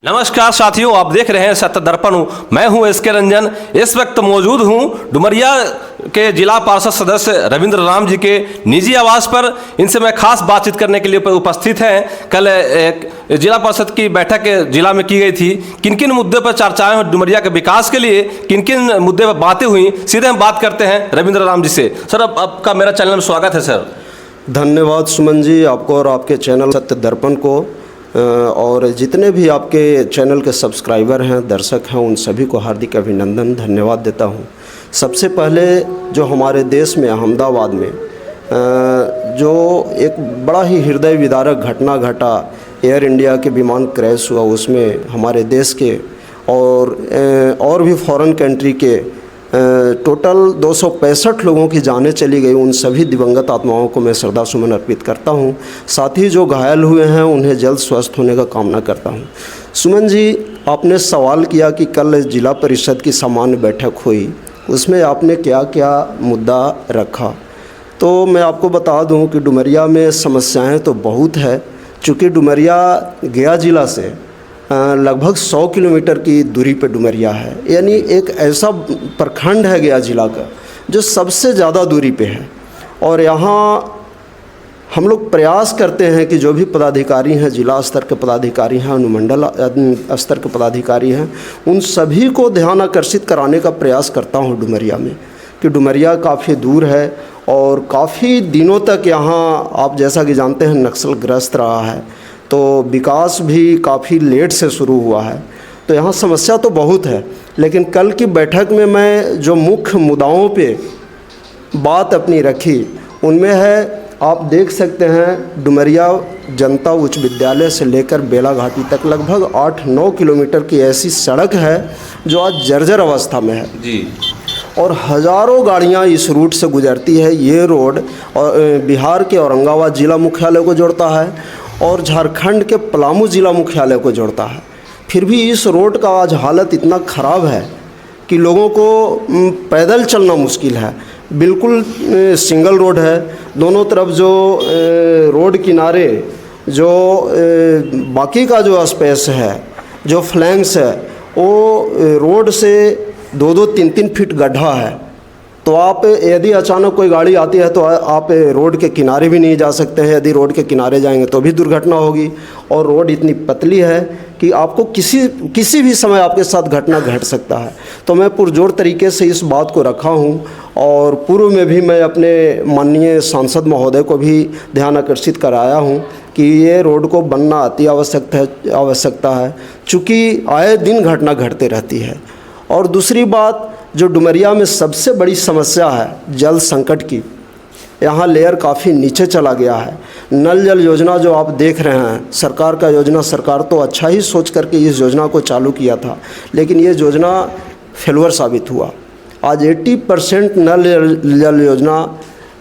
नमस्कार साथियों, आप देख रहे हैं सत्य दर्पण। मैं हूं एसके रंजन। इस वक्त मौजूद हूं डुमरिया के जिला पार्षद सदस्य रविंद्र राम जी के निजी आवास पर। इनसे मैं खास बातचीत करने के लिए उपस्थित हैं। कल एक जिला परिषद की बैठक जिला में की गई थी। किन किन मुद्दे पर चर्चाएं हुई, डुमरिया के विकास के लिए किन किन मुद्दे पर बातें हुई, सीधे हम बात करते हैं रविंद्र राम जी से। सर, आपका मेरा चैनल में स्वागत है। सर धन्यवाद सुमन जी, आपको और आपके चैनल सत्य दर्पण को और जितने भी आपके चैनल के सब्सक्राइबर हैं, दर्शक हैं, उन सभी को हार्दिक अभिनंदन, धन्यवाद देता हूं। सबसे पहले जो हमारे देश में अहमदाबाद में जो एक बड़ा ही हृदय विदारक घटना घटा, एयर इंडिया के विमान क्रैश हुआ, उसमें हमारे देश के और भी फॉरेन कंट्री के टोटल 265 लोगों की जानें चली गई। उन सभी दिवंगत आत्माओं को मैं श्रद्धा सुमन अर्पित करता हूं। साथ ही जो घायल हुए हैं उन्हें जल्द स्वस्थ होने का कामना करता हूं। सुमन जी, आपने सवाल किया कि कल जिला परिषद की सामान्य बैठक हुई, उसमें आपने क्या क्या मुद्दा रखा। तो मैं आपको बता दूं कि डुमरिया में समस्याएं तो बहुत है। चूँकि डुमरिया गया जिला से लगभग 100 किलोमीटर की दूरी पे डुमरिया है, यानी एक ऐसा प्रखंड है गया जिला का जो सबसे ज़्यादा दूरी पे है। और यहाँ हम लोग प्रयास करते हैं कि जो भी पदाधिकारी हैं, जिला स्तर के पदाधिकारी हैं, अनुमंडल स्तर के पदाधिकारी हैं, उन सभी को ध्यान आकर्षित कराने का प्रयास करता हूँ डुमरिया में, कि डुमरिया काफ़ी दूर है और काफ़ी दिनों तक यहाँ आप जैसा कि जानते हैं नक्सलग्रस्त रहा है, तो विकास भी काफ़ी लेट से शुरू हुआ है। तो यहाँ समस्या तो बहुत है। लेकिन कल की बैठक में मैं जो मुख्य मुद्दाओं पे बात अपनी रखी, उनमें है, आप देख सकते हैं डुमरिया जनता उच्च विद्यालय से लेकर बेला घाटी तक लगभग 8-9 किलोमीटर की ऐसी सड़क है जो आज जर्जर अवस्था में है जी। और हज़ारों गाड़ियाँ इस रूट से गुजरती है। ये रोड और बिहार के औरंगाबाद जिला मुख्यालय को जोड़ता है और झारखंड के पलामू जिला मुख्यालय को जोड़ता है। फिर भी इस रोड का आज हालत इतना ख़राब है कि लोगों को पैदल चलना मुश्किल है। बिल्कुल सिंगल रोड है, दोनों तरफ जो रोड किनारे जो बाकी का जो स्पेस है, जो फ्लैंक्स है, वो रोड से 2-2, 3-3 फीट गड्ढा है। तो आप यदि अचानक कोई गाड़ी आती है तो आप रोड के किनारे भी नहीं जा सकते हैं। यदि रोड के किनारे जाएंगे तो भी दुर्घटना होगी। और रोड इतनी पतली है कि आपको किसी भी समय आपके साथ घटना घट सकता है। तो मैं पुरजोर तरीके से इस बात को रखा हूं और पूर्व में भी मैं अपने माननीय सांसद महोदय को भी ध्यान आकर्षित कराया हूं कि ये रोड को बनना अति आवश्यकता है, चूँकि आए दिन घटना घटते रहती है। और दूसरी बात, जो डुमरिया में सबसे बड़ी समस्या है जल संकट की, यहाँ लेयर काफ़ी नीचे चला गया है। नल जल योजना जो आप देख रहे हैं, सरकार का योजना, सरकार तो अच्छा ही सोच करके इस योजना को चालू किया था, लेकिन ये योजना फेलुअर साबित हुआ। आज 80% नल जल योजना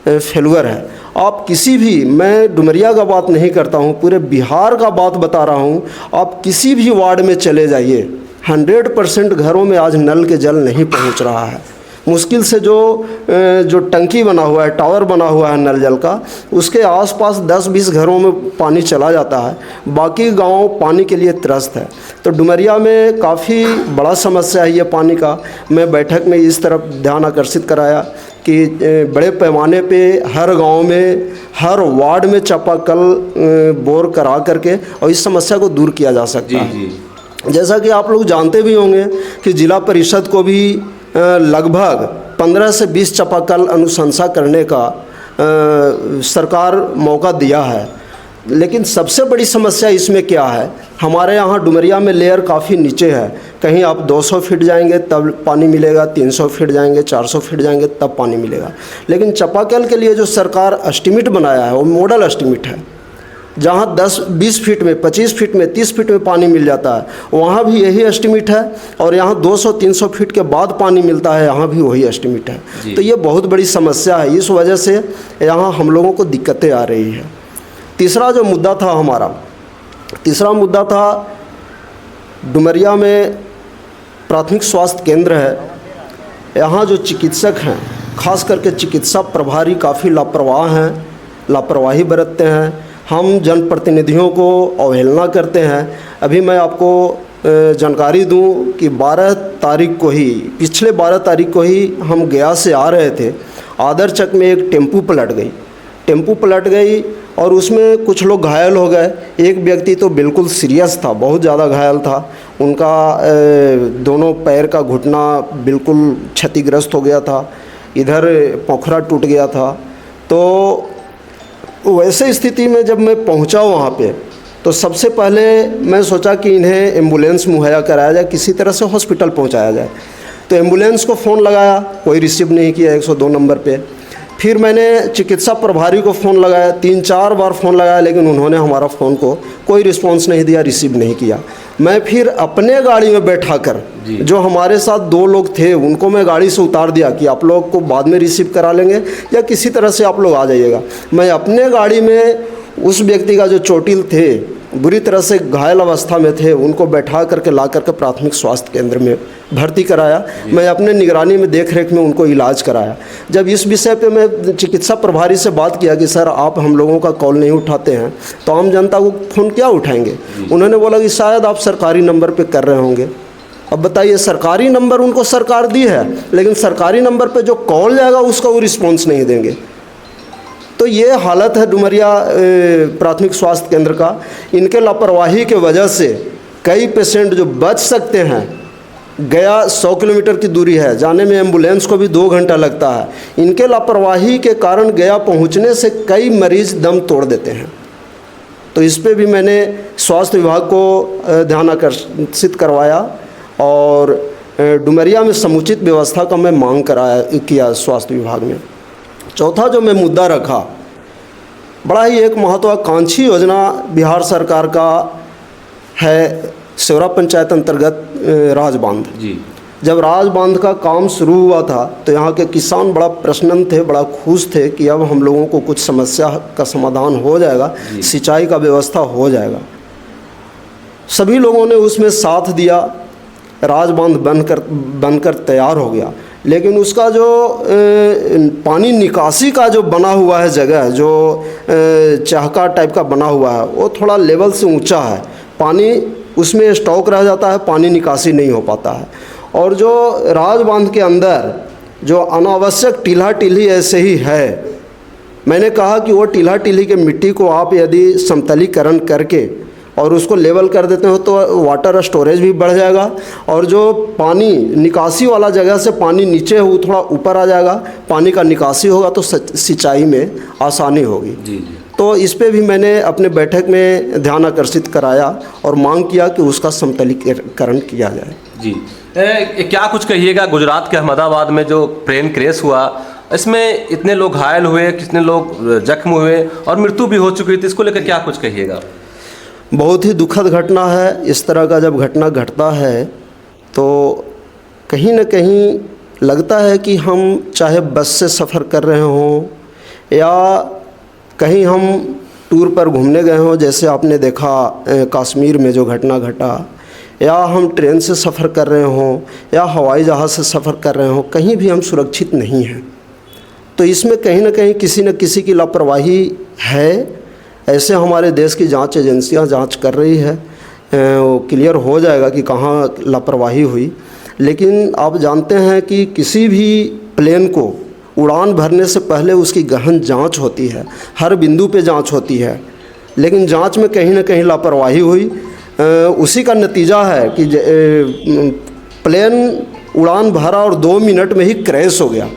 फेलुअर है। आप किसी भी, मैं डुमरिया का बात नहीं करता हूँ, पूरे बिहार का बात बता रहा हूँ, आप किसी भी वार्ड में चले जाइए, 100% घरों में आज नल के जल नहीं पहुंच रहा है। मुश्किल से जो टंकी बना हुआ है, टावर बना हुआ है नल जल का, उसके आसपास 10-20 घरों में पानी चला जाता है, बाकी गांव पानी के लिए त्रस्त है। तो डुमरिया में काफ़ी बड़ा समस्या है ये पानी का। मैं बैठक में इस तरफ ध्यान आकर्षित कराया कि बड़े पैमाने पे हर गांव में, हर वार्ड में चापाकल बोर करा करके और इस समस्या को दूर किया जा सकता है। जैसा कि आप लोग जानते भी होंगे कि जिला परिषद को भी लगभग 15 से 20 चापाकल अनुशंसा करने का सरकार मौका दिया है। लेकिन सबसे बड़ी समस्या इसमें क्या है, हमारे यहाँ डुमरिया में लेयर काफ़ी नीचे है। कहीं आप 200 फीट जाएंगे तब पानी मिलेगा, 300 फीट जाएंगे, 400 फीट जाएंगे तब पानी मिलेगा। लेकिन चापाकल के लिए जो सरकार एस्टीमेट बनाया है वो मॉडल एस्टीमेट है, जहाँ 10-20 फीट में, 25 फीट में, 30 फीट में पानी मिल जाता है, वहाँ भी यही एस्टीमेट है। और यहाँ 200-300 फीट के बाद पानी मिलता है, यहाँ भी वही एस्टीमेट है। तो ये बहुत बड़ी समस्या है। इस वजह से यहाँ हम लोगों को दिक्कतें आ रही है। तीसरा जो मुद्दा था हमारा, तीसरा मुद्दा था डुमरिया में प्राथमिक स्वास्थ्य केंद्र है। यहाँ जो चिकित्सक हैं, खास करके चिकित्सा प्रभारी काफ़ी लापरवाही बरतते हैं। हम जनप्रतिनिधियों को अवहेलना करते हैं। अभी मैं आपको जानकारी दूं कि 12 तारीख को ही, पिछले 12 तारीख को ही हम गया से आ रहे थे। आदरचक में एक टेम्पू पलट गई और उसमें कुछ लोग घायल हो गए। एक व्यक्ति तो बिल्कुल सीरियस था, बहुत ज़्यादा घायल था। उनका दोनों पैर का घुटना बिल्कुल क्षतिग्रस्त हो गया था, इधर पोखरा टूट गया था। तो वैसे स्थिति में जब मैं पहुंचा वहाँ पे, तो सबसे पहले मैं सोचा कि इन्हें एम्बुलेंस मुहैया कराया जाए, किसी तरह से हॉस्पिटल पहुंचाया जाए। तो एम्बुलेंस को फ़ोन लगाया, कोई रिसीव नहीं किया 102 नंबर पे। फिर मैंने चिकित्सा प्रभारी को फ़ोन लगाया, 3-4 बार फ़ोन लगाया, लेकिन उन्होंने हमारा फ़ोन को कोई रिस्पांस नहीं दिया, रिसीव नहीं किया। मैं फिर अपने गाड़ी में बैठा कर, जो हमारे साथ 2 लोग थे उनको मैं गाड़ी से उतार दिया कि आप लोग को बाद में रिसीव करा लेंगे या किसी तरह से आप लोग आ जाइएगा। मैं अपने गाड़ी में उस व्यक्ति का जो चोटिल थे, बुरी तरह से घायल अवस्था में थे, उनको बैठा करके ला करके प्राथमिक स्वास्थ्य केंद्र में भर्ती कराया। मैं अपने निगरानी में देख रेख में उनको इलाज कराया। जब इस विषय पे मैं चिकित्सा प्रभारी से बात किया कि सर आप हम लोगों का कॉल नहीं उठाते हैं तो आम जनता को फ़ोन क्या उठाएंगे, उन्होंने बोला कि शायद आप सरकारी नंबर पर कर रहे होंगे। अब बताइए, सरकारी नंबर उनको सरकार दी है, लेकिन सरकारी नंबर पर जो कॉल जाएगा उसका वो रिस्पॉन्स नहीं देंगे। तो ये हालत है डुमरिया प्राथमिक स्वास्थ्य केंद्र का। इनके लापरवाही के वजह से कई पेशेंट जो बच सकते हैं, गया 100 किलोमीटर की दूरी है, जाने में एम्बुलेंस को भी 2 घंटा लगता है। इनके लापरवाही के कारण गया पहुंचने से कई मरीज दम तोड़ देते हैं। तो इस पे भी मैंने स्वास्थ्य विभाग को ध्यान आकर्षित करवाया और डुमरिया में समुचित व्यवस्था का मैं मांग किया स्वास्थ्य विभाग में। चौथा जो मैं मुद्दा रखा, बड़ा ही एक महत्वाकांक्षी योजना बिहार सरकार का है, सेवरा पंचायत अंतर्गत राजबांध। जब राजबांध का काम शुरू हुआ था तो यहाँ के किसान बड़ा प्रसन्न थे, बड़ा खुश थे कि अब हम लोगों को कुछ समस्या का समाधान हो जाएगा, सिंचाई का व्यवस्था हो जाएगा। सभी लोगों ने उसमें साथ दिया, राजबांध बनकर तैयार हो गया। लेकिन उसका जो पानी निकासी का जो बना हुआ है जगह, जो चाहका टाइप का बना हुआ है, वो थोड़ा लेवल से ऊंचा है। पानी उसमें स्टॉक रह जाता है, पानी निकासी नहीं हो पाता है। और जो राजबांध के अंदर जो अनावश्यक टीला टीली ऐसे ही है, मैंने कहा कि वो टीला टीली के मिट्टी को आप यदि समतलीकरण करके और उसको लेवल कर देते हो तो वाटर स्टोरेज भी बढ़ जाएगा और जो पानी निकासी वाला जगह से पानी नीचे हो थोड़ा ऊपर आ जाएगा, पानी का निकासी होगा तो सिंचाई में आसानी होगी। तो इस पे भी मैंने अपने बैठक में ध्यान आकर्षित कराया और मांग किया कि उसका समतलीकरण किया जाए। क्या कुछ कहिएगा, गुजरात के अहमदाबाद में जो ट्रेन क्रैश हुआ, इसमें इतने लोग घायल हुए, कितने लोग जख्म हुए और मृत्यु भी हो चुकी थी, इसको लेकर क्या कुछ कहिएगा? बहुत ही दुखद घटना है। इस तरह का जब घटना घटता है तो कहीं न कहीं लगता है कि हम चाहे बस से सफ़र कर रहे हों या कहीं हम टूर पर घूमने गए हों, जैसे आपने देखा कश्मीर में जो घटना घटा, या हम ट्रेन से सफ़र कर रहे हों या हवाई जहाज़ से सफ़र कर रहे हों, कहीं भी हम सुरक्षित नहीं हैं। तो इसमें कहीं न कहीं किसी न किसी की लापरवाही है। ऐसे हमारे देश की जांच एजेंसियां जांच कर रही है, वो क्लियर हो जाएगा कि कहाँ लापरवाही हुई। लेकिन आप जानते हैं कि किसी भी प्लेन को उड़ान भरने से पहले उसकी गहन जांच होती है, हर बिंदु पे जांच होती है, लेकिन जांच में कहीं ना कहीं लापरवाही हुई। उसी का नतीजा है कि प्लेन उड़ान भरा और 2 मिनट में ही क्रैश हो गया।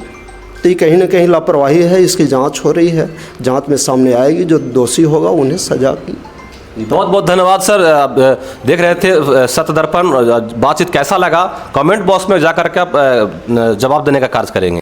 तो ये कहीं ना कहीं लापरवाही है, इसकी जांच हो रही है, जांच में सामने आएगी, जो दोषी होगा उन्हें सजा की। बहुत बहुत धन्यवाद सर। आप देख रहे थे सत्य दर्पण, बातचीत कैसा लगा कमेंट बॉक्स में जाकर के आप जवाब देने का कार्य करेंगे।